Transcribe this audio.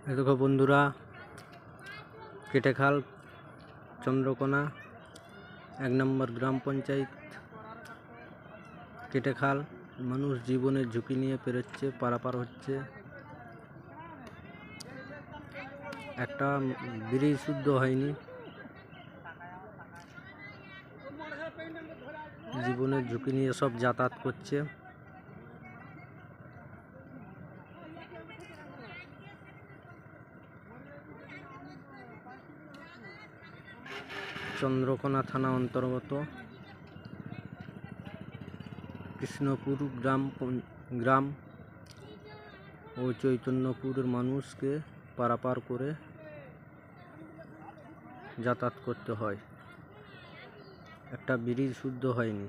দেখো বন্ধুরা, কেটেখাল চন্দ্রকোনা 1 নম্বর গ্রাম পঞ্চায়েত। কেটেখাল মানুষ জীবনের ঝুঁকি নিয়ে পেরোচ্ছে, পারাপার হচ্ছে। একটা ব্রিজ শুদ্ধ হয়নি, জীবনের ঝুঁকি নিয়ে সব যাতায়াত করছে। চন্দ্রকোনা থানা অন্তর্গত কৃষ্ণপুর গ্রাম ও চৈতন্যপুরের মানুষকে পারাপার করে যাতায়াত করতে হয়। একটা ব্রিজ শুদ্ধ হয়নি।